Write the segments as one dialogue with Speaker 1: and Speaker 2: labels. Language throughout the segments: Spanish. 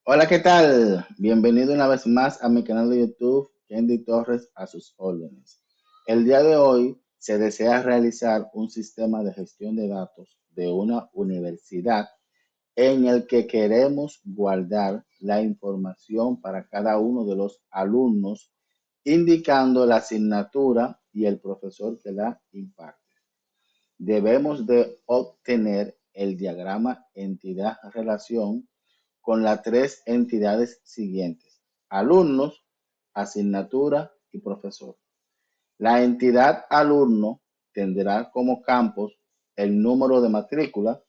Speaker 1: Hola, ¿qué tal? Bienvenido una vez más a mi canal de YouTube, Kendy Torres a sus órdenes. El día de hoy se desea realizar un sistema de gestión de datos de una universidad en el que queremos guardar la información para cada uno de los alumnos, indicando la asignatura y el profesor que la imparte. Debemos de obtener el diagrama entidad-relación con las tres entidades siguientes: alumnos, asignatura y profesor. La entidad alumno tendrá como campos el número de matrícula,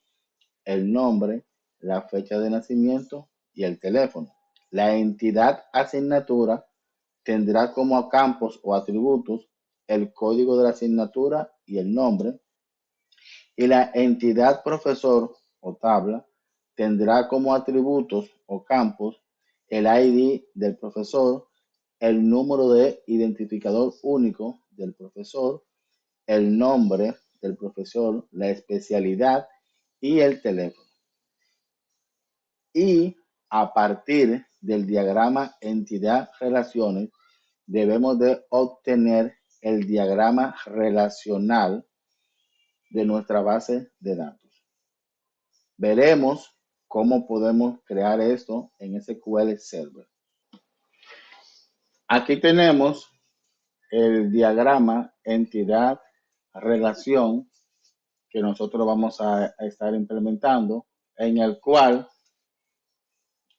Speaker 1: el nombre, la fecha de nacimiento y el teléfono. La entidad asignatura tendrá como campos o atributos el código de la asignatura y el nombre, y la entidad profesor o tabla tendrá como atributos o campos el ID del profesor, el número de identificador único del profesor, el nombre del profesor, la especialidad y el teléfono. Y a partir del diagrama entidad relaciones debemos de obtener el diagrama relacional de nuestra base de datos. Veremos cómo podemos crear esto en SQL Server. Aquí tenemos el diagrama entidad relación que nosotros vamos a estar implementando, en el cual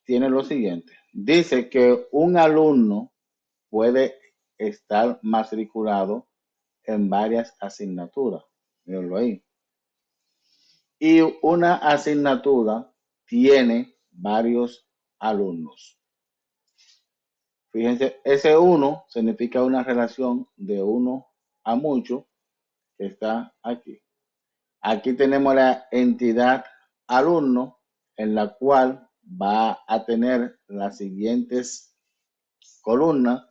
Speaker 1: tiene lo siguiente. Dice que un alumno puede estar matriculado en varias asignaturas. Mírenlo ahí. Y una asignatura tiene varios alumnos. Fíjense, ese uno significa una relación de uno a mucho que está aquí. Aquí tenemos la entidad alumno, en la cual va a tener las siguientes columnas: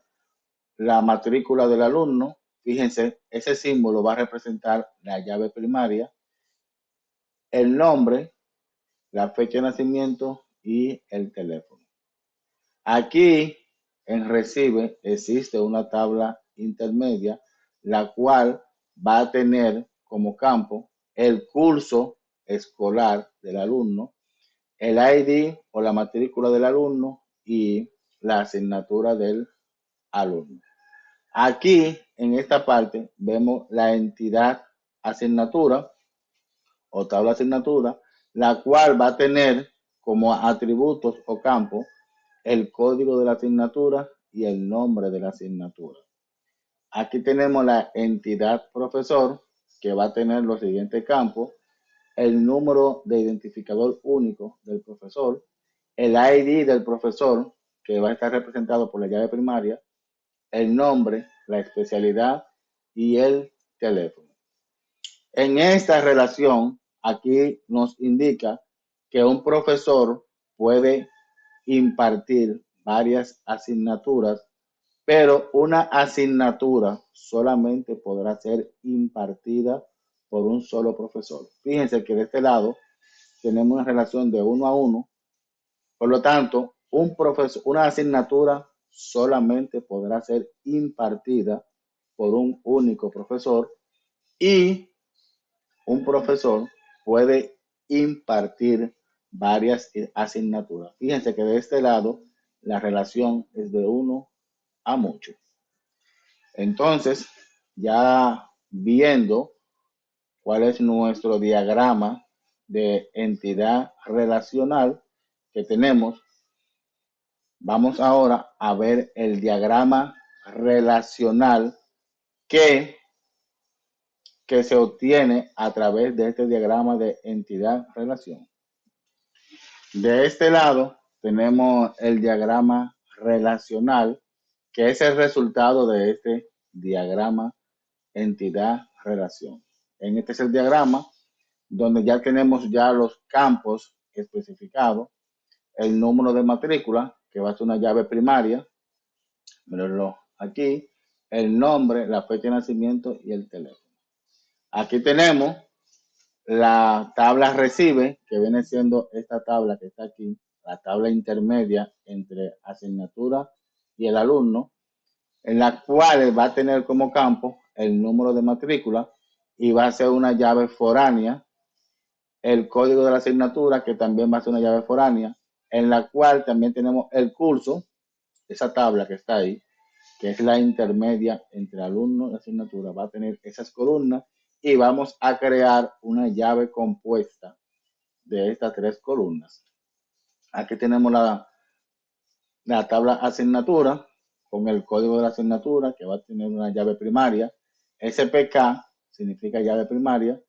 Speaker 1: la matrícula del alumno. Fíjense, ese símbolo va a representar la llave primaria, el nombre, la fecha de nacimiento y el teléfono. Aquí en recibe existe una tabla intermedia, la cual va a tener como campo el curso escolar del alumno, el ID o la matrícula del alumno y la asignatura del alumno. Aquí en esta parte vemos la entidad asignatura o tabla asignatura, la cual va a tener como atributos o campos el código de la asignatura y el nombre de la asignatura. Aquí tenemos la entidad profesor, que va a tener los siguientes campos: el número de identificador único del profesor, el ID del profesor, que va a estar representado por la llave primaria, el nombre, la especialidad y el teléfono. En esta relación, aquí nos indica que un profesor puede impartir varias asignaturas, pero una asignatura solamente podrá ser impartida por un solo profesor. Fíjense que de este lado tenemos una relación de uno a uno, por lo tanto, una asignatura solamente podrá ser impartida por un único profesor, y un profesor puede impartir varias asignaturas. Fíjense que de este lado la relación es de uno a mucho. Entonces, ya viendo cuál es nuestro diagrama de entidad relacional que tenemos, vamos ahora a ver el diagrama relacional que se obtiene a través de este diagrama de entidad-relación. De este lado tenemos el diagrama relacional, que es el resultado de este diagrama entidad-relación. En este es el diagrama donde ya tenemos ya los campos especificados: el número de matrícula, que va a ser una llave primaria, mírenlo aquí, el nombre, la fecha de nacimiento y el teléfono. Aquí tenemos la tabla recibe, que viene siendo esta tabla que está aquí la tabla intermedia entre asignatura y el alumno, en la cual va a tener como campo el número de matrícula y va a ser una llave foránea, el código de la asignatura, que también va a ser una llave foránea, en la cual también tenemos el curso, esa tabla que está ahí, que es la intermedia entre alumno y asignatura, va a tener esas columnas y vamos a crear una llave compuesta de estas tres columnas. Aquí tenemos la tabla asignatura con el código de la asignatura que va a tener una llave primaria. SPK significa llave primaria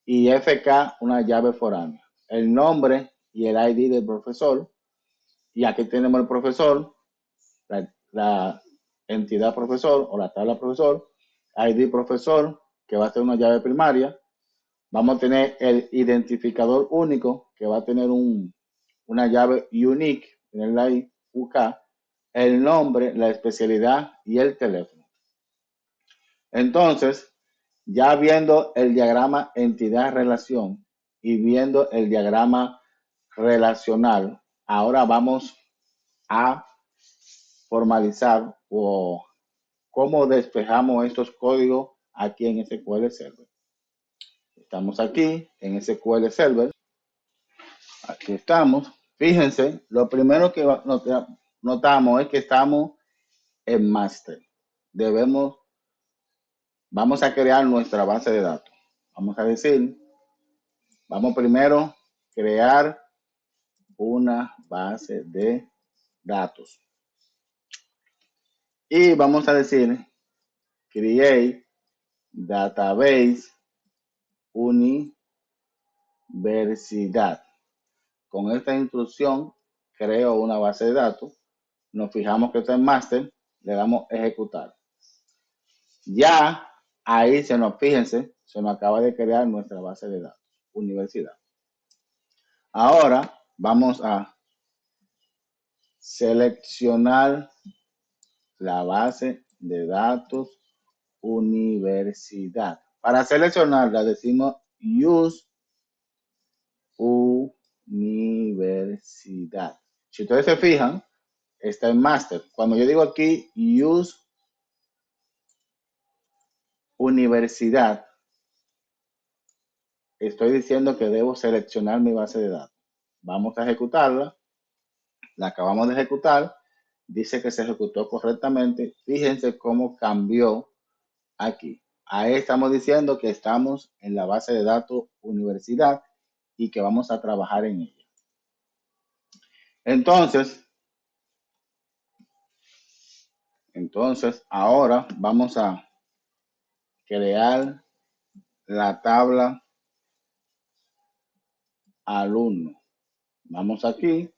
Speaker 1: y FK una llave foránea. El nombre y el ID del profesor. Y aquí tenemos el profesor, la entidad profesor o la tabla profesor, ID profesor, que va a ser una llave primaria. Vamos a tener el identificador único, que va a tener una llave unique, tenerla ahí, UK, el nombre, la especialidad y el teléfono. Entonces, ya viendo el diagrama entidad-relación y viendo el diagrama relacional, ahora vamos a formalizar o cómo despejamos estos códigos aquí en SQL Server. Estamos aquí en SQL Server. Aquí estamos. Fíjense, lo primero que notamos es que estamos en master. Vamos a crear nuestra base de datos. Vamos a decir, vamos primero a crear una base de datos. Y vamos a decir, create database universidad. Con esta instrucción creo una base de datos. Nos fijamos que está en master, le damos ejecutar. Ya ahí fíjense, se nos acaba de crear nuestra base de datos, universidad. Ahora vamos a seleccionar la base de datos universidad. Para seleccionarla decimos use universidad. Si ustedes se fijan, está en master. Cuando yo digo aquí use universidad, estoy diciendo que debo seleccionar mi base de datos. Vamos a ejecutarla. La acabamos de ejecutar. Dice que se ejecutó correctamente. Fíjense cómo cambió aquí. Ahí estamos diciendo que estamos en la base de datos universidad y que vamos a trabajar en ella. Entonces ahora vamos a crear la tabla alumno. Vamos aquí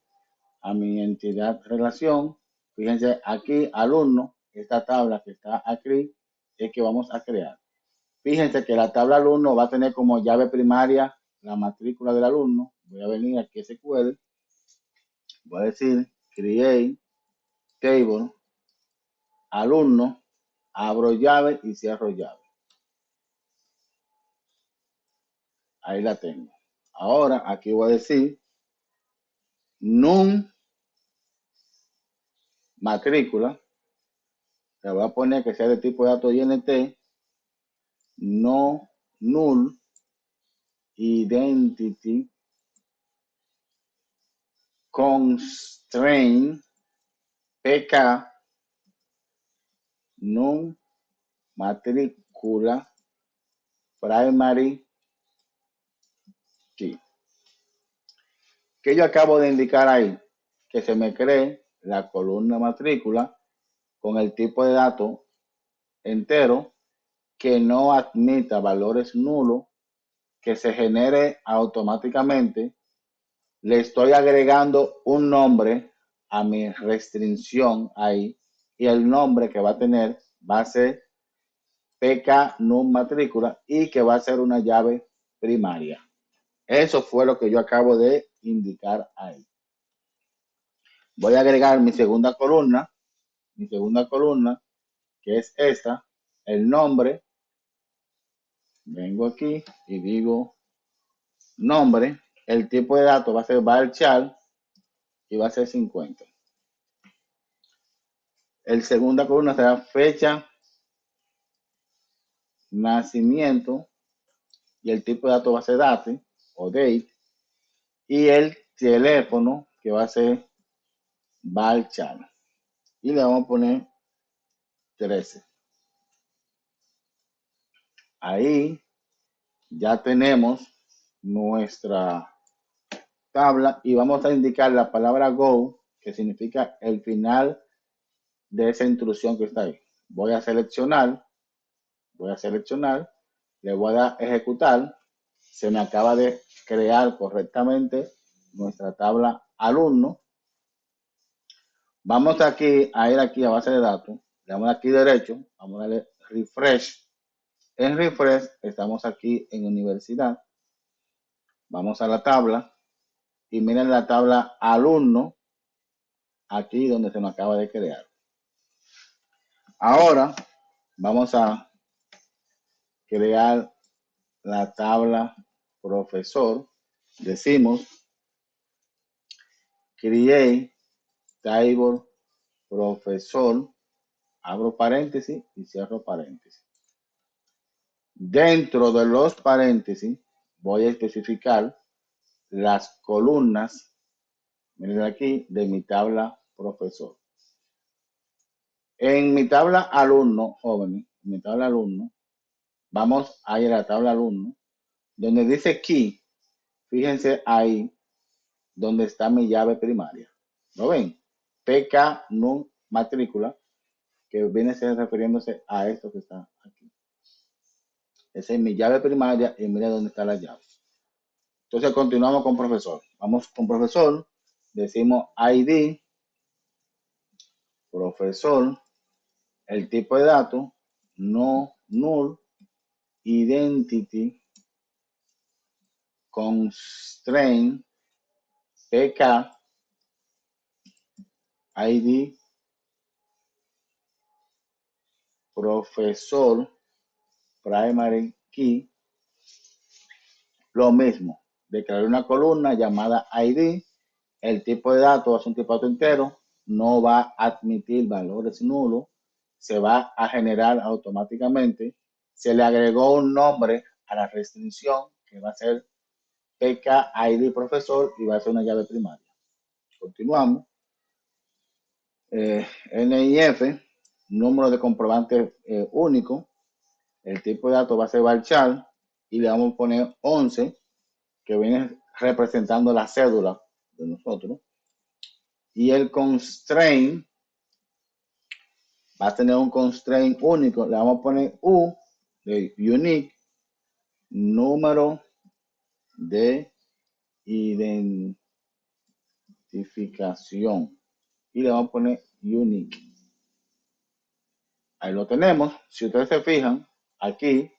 Speaker 1: a mi entidad relación. Fíjense aquí alumno, esta tabla que está aquí es que vamos a crear. Fíjense que la tabla alumno va a tener como llave primaria la matrícula del alumno. Voy a venir aquí a SQL. Voy a decir create table alumno, abro llave y cierro llave. Ahí la tengo. Ahora aquí voy a decir num matrícula. Le voy a poner que sea de tipo de datos INT, no null identity constraint PK num matrícula primary key. Que yo acabo de indicar ahí que se me cree la columna matrícula con el tipo de datos entero que no admita valores nulos, que se genere automáticamente. Le estoy agregando un nombre a mi restricción ahí y el nombre que va a tener va a ser PK num matrícula y que va a ser una llave primaria. Eso fue lo que yo acabo de indicar ahí. Voy a agregar mi segunda columna, que es esta, el nombre. Vengo aquí y digo nombre. El tipo de datos va a ser varchar y va a ser 50. El segunda columna será fecha, nacimiento, y el tipo de datos va a ser date o date, y el teléfono que va a ser varchar. Y le vamos a poner 13. Ahí ya tenemos nuestra tabla y vamos a indicar la palabra go, que significa el final de esa instrucción que está ahí. Voy a seleccionar, le voy a dar ejecutar. Se me acaba de crear correctamente nuestra tabla alumno. Vamos aquí a ir aquí a base de datos, le damos aquí derecho, vamos a darle refresh. En refresh estamos aquí en universidad. Vamos a la tabla y miren la tabla alumno aquí donde se nos acaba de crear. Ahora vamos a crear la tabla profesor. Decimos create table profesor, abro paréntesis y cierro paréntesis. Dentro de los paréntesis voy a especificar las columnas, miren aquí, de mi tabla profesor. En mi tabla alumno, jóvenes, en mi tabla alumno, vamos a ir a la tabla alumno, donde dice key, fíjense ahí donde está mi llave primaria. ¿Lo ven? PK NUM matrícula, que viene a ser refiriéndose a esto que está aquí. Esa es mi llave primaria y mira dónde está la llave. Entonces continuamos con profesor. Vamos con profesor, decimos ID, profesor, el tipo de datos, no null, identity, constraint, PK, ID, profesor, primary key, lo mismo. Declarar una columna llamada ID, el tipo de datos es un tipo de datos entero, no va a admitir valores nulos, se va a generar automáticamente. Se le agregó un nombre a la restricción que va a ser PK ID profesor y va a ser una llave primaria. Continuamos. NIF, número de comprobante único. El tipo de datos va a ser varchar y le vamos a poner 11, que viene representando la cédula de nosotros. Y el constraint va a tener un constraint único. Le vamos a poner U de unique, número de identificación. Y le vamos a poner unique. Ahí lo tenemos. Si ustedes se fijan, aquí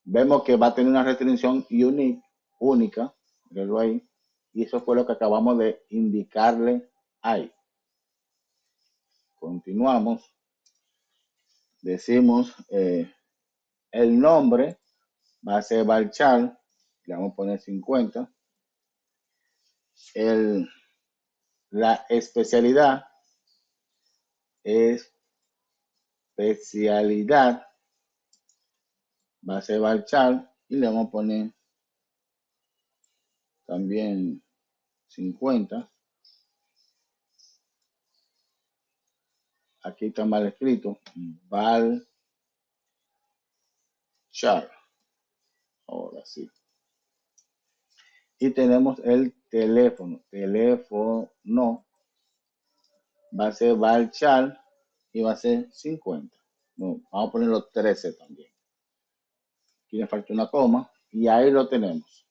Speaker 1: vemos que va a tener una restricción unique, única. Mírenlo ahí. Y eso fue lo que acabamos de indicarle ahí. Continuamos. Decimos el nombre va a ser varchar. Le vamos a poner 50. La especialidad va a ser varchar y le vamos a poner también 50. Aquí está mal escrito. Varchar. Ahora sí. Y tenemos el teléfono. Teléfono va a ser varchar y va a ser 50. No, vamos a poner los 13 también. Aquí le falta una coma y ahí lo tenemos.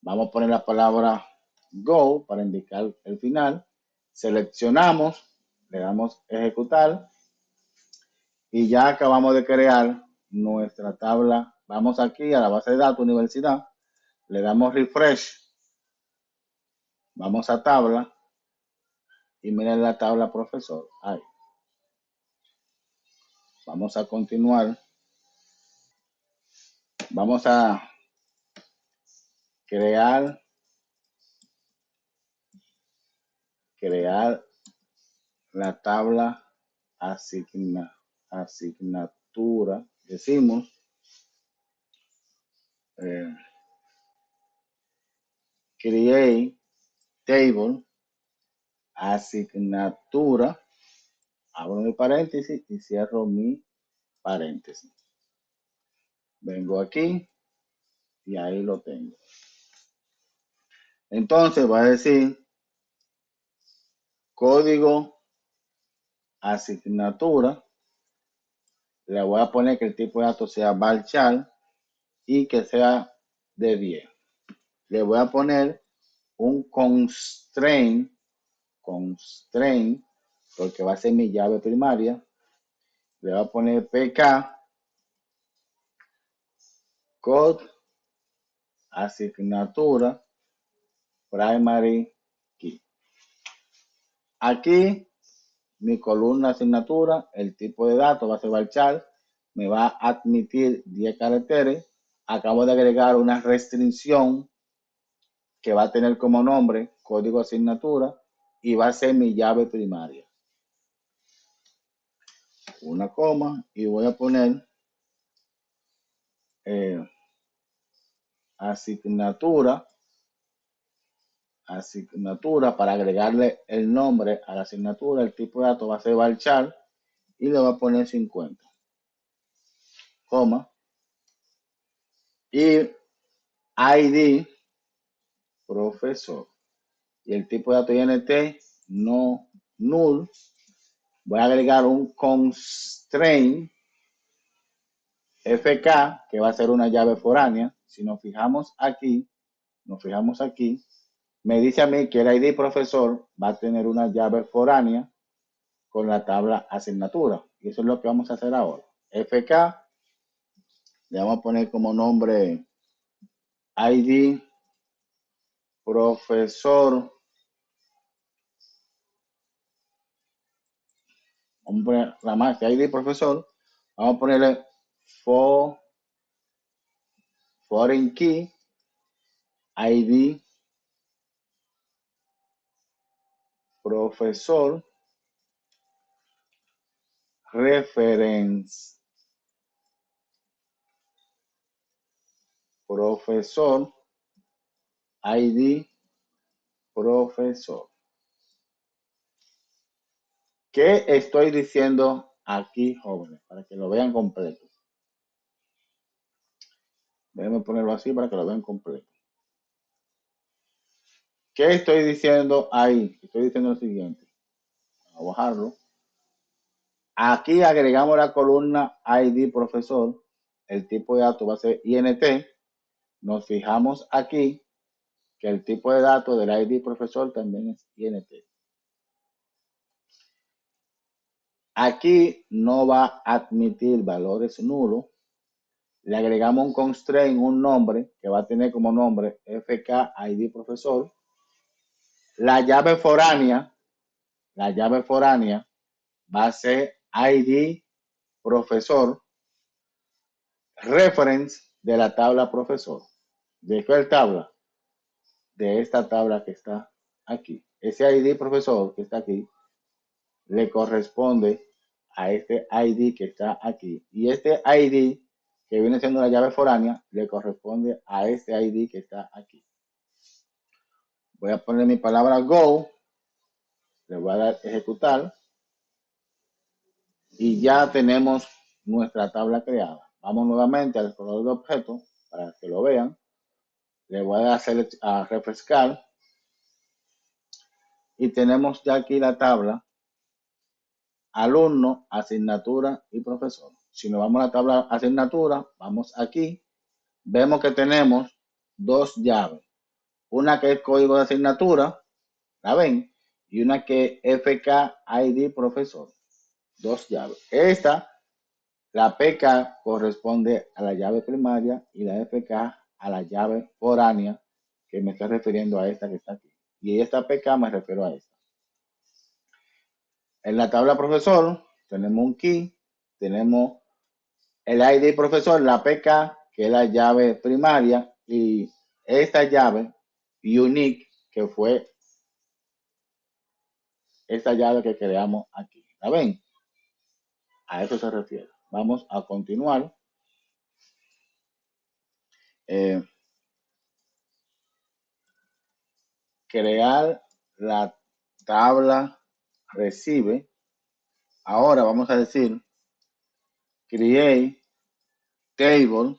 Speaker 1: Vamos a poner la palabra go para indicar el final. Seleccionamos, le damos ejecutar y ya acabamos de crear nuestra tabla. Vamos aquí a la base de datos universidad, le damos refresh, vamos a tabla y miren la tabla profesor. Ahí. Vamos a continuar. Vamos a crear crear la tabla asignatura. Decimos create table asignatura, abro mi paréntesis y cierro mi paréntesis. Vengo aquí y ahí lo tengo. Entonces va a decir código asignatura. Le voy a poner que el tipo de datos sea varchar y que sea de 10. Le voy a poner un constraint, porque va a ser mi llave primaria. Le voy a poner pk code asignatura primary key. Aquí mi columna asignatura, el tipo de datos va a ser varchar, me va a admitir 10 caracteres. Acabo de agregar una restricción que va a tener como nombre código asignatura y va a ser mi llave primaria. Una coma y voy a poner asignatura para agregarle el nombre a la asignatura. El tipo de datos va a ser varchar y le voy a poner 50, coma, y ID profesor. Y el tipo de datos INT no null. Voy a agregar un constraint FK, que va a ser una llave foránea. Si nos fijamos aquí, me dice a mí que el ID profesor va a tener una llave foránea con la tabla asignatura. Y eso es lo que vamos a hacer ahora. FK, le vamos a poner como nombre ID profesor. Vamos a poner la más que ID profesor. Vamos a ponerle foreign key ID profesor reference profesor ID profesor. ¿Qué estoy diciendo aquí, jóvenes? Para que lo vean completo. Déjenme ponerlo así para que lo vean completo. ¿Qué estoy diciendo ahí? Estoy diciendo lo siguiente. Vamos a bajarlo. Aquí agregamos la columna ID profesor. El tipo de datos va a ser INT. Nos fijamos aquí que el tipo de datos del ID profesor también es INT. Aquí no va a admitir valores nulos. Le agregamos un constraint, un nombre que va a tener como nombre FK ID profesor. La llave foránea va a ser ID profesor reference de la tabla profesor. ¿De qué tabla? De esta tabla que está aquí. Ese ID profesor que está aquí le corresponde a este ID que está aquí. Y este ID que viene siendo la llave foránea le corresponde a este ID que está aquí. Voy a poner mi palabra go. Le voy a dar ejecutar. Y ya tenemos nuestra tabla creada. Vamos nuevamente al explorador de objetos para que lo vean. Le voy a hacer a refrescar. Y tenemos ya aquí la tabla alumno, asignatura y profesor. Si nos vamos a la tabla asignatura, vamos aquí. Vemos que tenemos dos llaves. Una que es código de asignatura, ¿la ven? Y una que es FK ID profesor. Dos llaves. Esta, la PK corresponde a la llave primaria y la FK a la llave foránea, que me estoy refiriendo a esta que está aquí. Y esta PK me refiero a esta. En la tabla profesor tenemos un key, tenemos el ID profesor, la PK, que es la llave primaria, y esta llave unique, que fue esta llave que creamos aquí. ¿La ven? A eso se refiere. Vamos a continuar. Eh, crear la tabla recibe. Ahora vamos a decir create table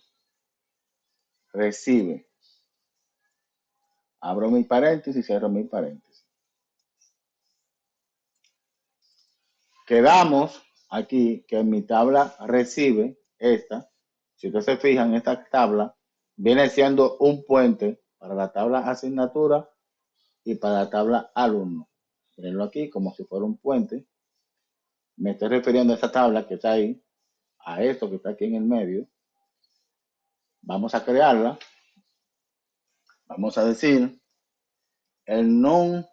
Speaker 1: recibe. Abro mi paréntesis y cierro mi paréntesis. Quedamos aquí que mi tabla recibe esta. Si ustedes se fijan, esta tabla viene siendo un puente para la tabla asignatura y para la tabla alumno. Mirenlo aquí como si fuera un puente. Me estoy refiriendo a esta tabla que está ahí, a esto que está aquí en el medio. Vamos a crearla. Vamos a decir el non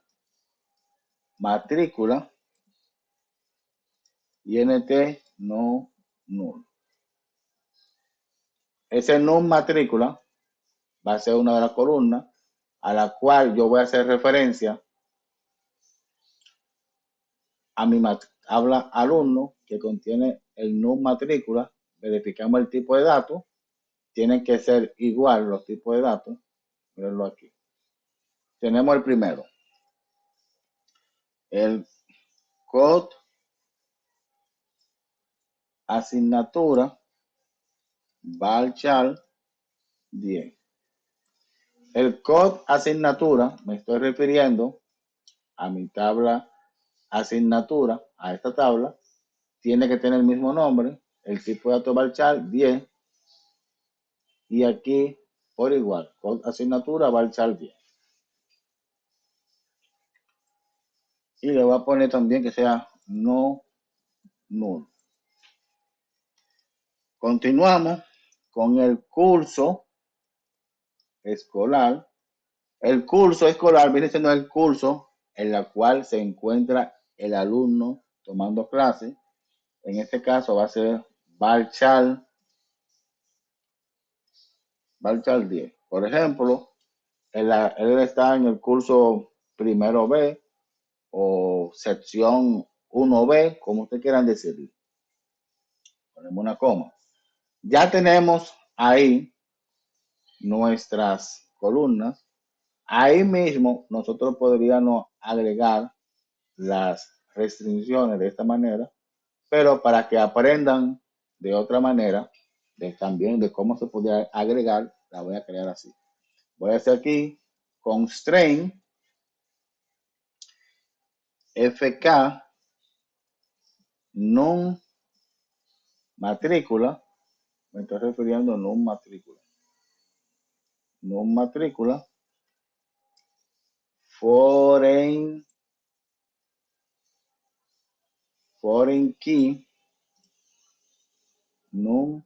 Speaker 1: matrícula int no null. Ese non matrícula va a ser una de las columnas a la cual yo voy a hacer referencia a mi tabla alumno que contiene el non matrícula. Verificamos el tipo de datos. Tienen que ser igual los tipos de datos. Mírenlo aquí. Tenemos el primero. El code asignatura varchar 10. El code asignatura, me estoy refiriendo a mi tabla asignatura, a esta tabla, tiene que tener el mismo nombre, el tipo de datos varchar 10 y aquí por igual, code asignatura varchar 10. Y le voy a poner también que sea no null. Continuamos con el curso escolar. El curso escolar viene siendo el curso en el cual se encuentra el alumno tomando clase. En este caso va a ser varchar 10. Por ejemplo, él está en el curso primero B o sección 1B, como ustedes quieran decirlo. Ponemos una coma. Ya tenemos ahí nuestras columnas. Ahí mismo nosotros podríamos agregar las restricciones de esta manera, pero para que aprendan de otra manera, también de cómo se podría agregar, la voy a crear así. Voy a hacer aquí constraint fk non matrícula, me estoy refiriendo a non matrícula foreign key non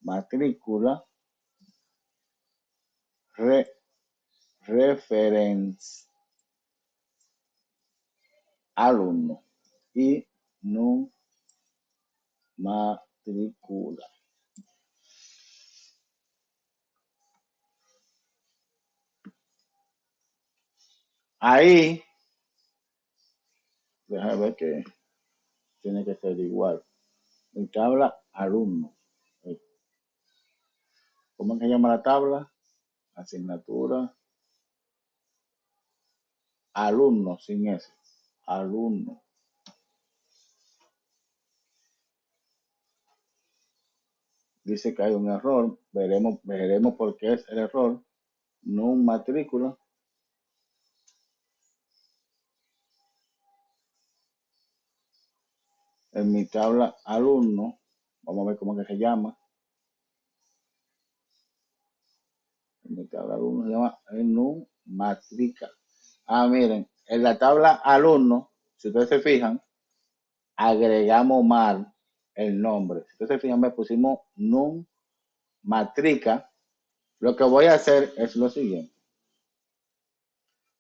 Speaker 1: matrícula reference alumno y non matrícula. Ahí, déjame ver que tiene que ser igual. Mi tabla alumno. ¿Cómo se llama la tabla? Asignatura alumno sin S. Alumno. Dice que hay un error. Veremos por qué es el error. No matrícula. En mi tabla alumno. Vamos a ver cómo que se llama. En mi tabla alumno se llama no matrícula. Ah, miren. En la tabla alumno, si ustedes se fijan, agregamos mal el nombre. Si ustedes se fijan, me pusimos no matrica. Lo que voy a hacer es lo siguiente.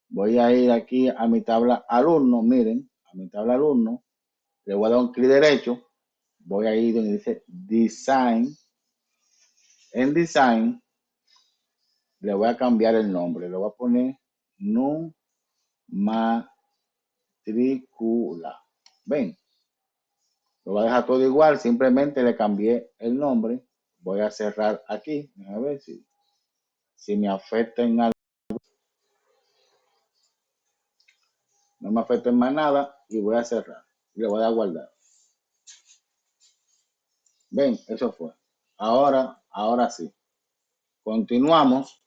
Speaker 1: Voy a ir aquí a mi tabla alumno, miren, a mi tabla alumno, le voy a dar un clic derecho, voy a ir donde dice Design, en Design le voy a cambiar el nombre, le voy a poner no matrícula. Ven, lo voy a dejar todo igual, simplemente le cambié el nombre. Voy a cerrar aquí, a ver si me afecta en algo. No me afecta en más nada y voy a cerrar. Y le voy a guardar. Ven, eso fue. Ahora sí. Continuamos.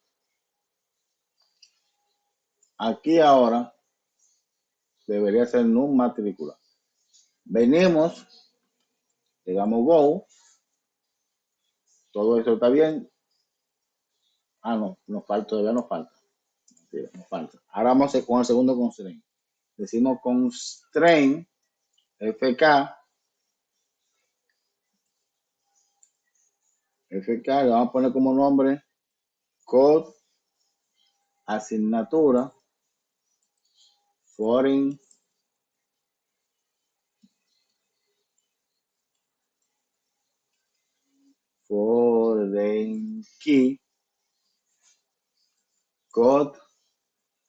Speaker 1: Aquí ahora debería ser NUM matrícula. Venimos, le damos go. Todo eso está bien. Ah, no, todavía nos falta. Sí, nos falta. Ahora vamos a con el segundo constraint. Decimos constraint FK, le vamos a poner como nombre code asignatura foreign key code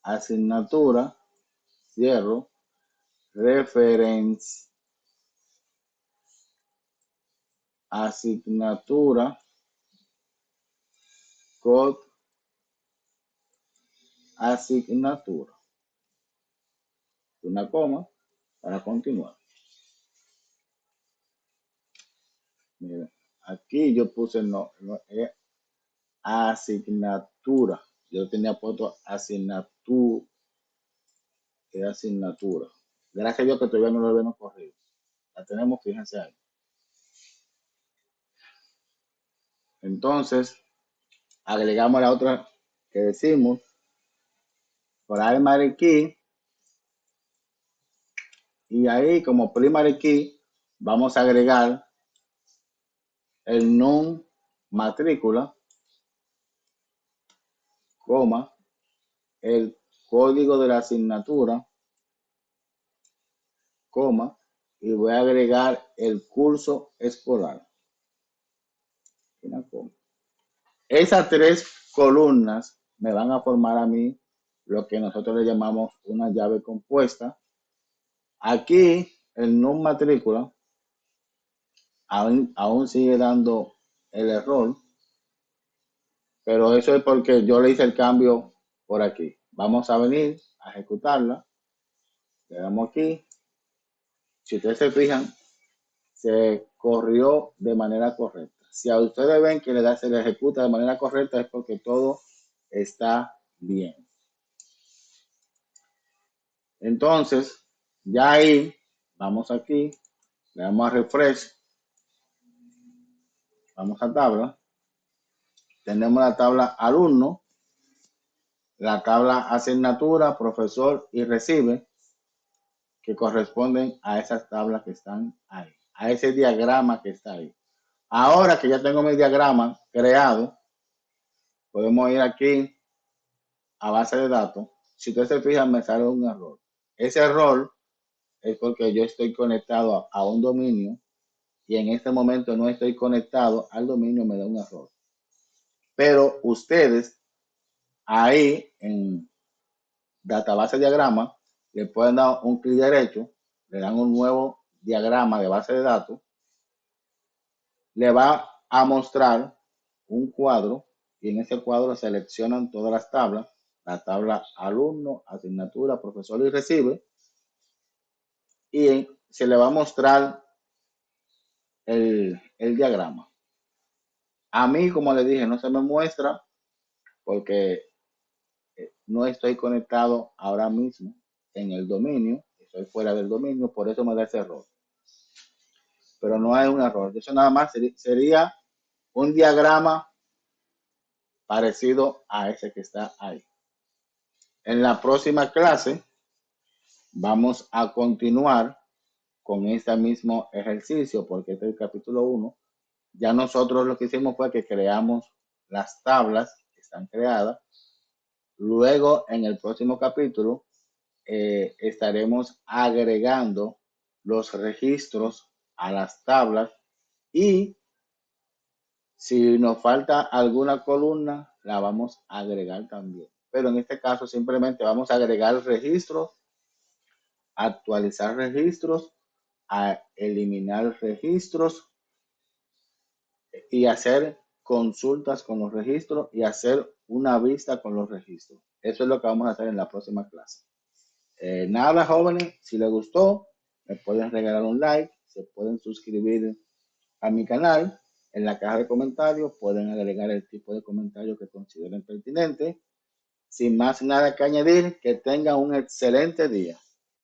Speaker 1: asignatura cierro reference asignatura code asignatura una coma para continuar. Miren, aquí yo puse asignatura. Yo tenía puesto asignatura. Gracias a Dios que todavía no lo habíamos corrido. La tenemos, fíjense ahí. Entonces, agregamos la otra que decimos primary key y ahí como primary key vamos a agregar el NUM matrícula, coma, el código de la asignatura, coma, y voy a agregar el curso escolar. Una coma. Esas tres columnas me van a formar a mí lo que nosotros le llamamos una llave compuesta. Aquí el NUM matrícula aún sigue dando el error, pero eso es porque yo le hice el cambio por aquí. Vamos a venir a ejecutarla. Le damos aquí. Si ustedes se fijan, se corrió de manera correcta. Si a ustedes ven que se le ejecuta de manera correcta es porque todo está bien. Entonces, ya ahí, vamos aquí, le damos a refresh, vamos a tabla, tenemos la tabla alumno, la tabla asignatura, profesor y recibe, que corresponden a esas tablas que están ahí, a ese diagrama que está ahí. Ahora que ya tengo mi diagrama creado, podemos ir aquí a base de datos. Si ustedes se fijan, me sale un error. Ese error es porque yo estoy conectado a un dominio y en este momento no estoy conectado al dominio, me da un error. Pero ustedes ahí en database diagrama le pueden dar un clic derecho, le dan un nuevo diagrama de base de datos, le va a mostrar un cuadro y en ese cuadro seleccionan todas las tablas, la tabla alumno, asignatura, profesor y recibe, y se le va a mostrar el diagrama. A mí, como le dije, no se me muestra porque no estoy conectado ahora mismo en el dominio, estoy fuera del dominio, por eso me da ese error. Pero no hay un error, eso nada más sería un diagrama parecido a ese que está ahí. En la próxima clase vamos a continuar con este mismo ejercicio, porque este es el capítulo 1. Ya nosotros lo que hicimos fue que creamos las tablas que están creadas. Luego, en el próximo capítulo, estaremos agregando los registros a las tablas y si nos falta alguna columna, la vamos a agregar también. Pero en este caso simplemente vamos a agregar el registro actualizar registros, a eliminar registros y hacer consultas con los registros y hacer una vista con los registros. Eso es lo que vamos a hacer en la próxima clase. Nada, jóvenes, si les gustó, me pueden regalar un like, se pueden suscribir a mi canal. En la caja de comentarios pueden agregar el tipo de comentario que consideren pertinente. Sin más nada que añadir, que tengan un excelente día.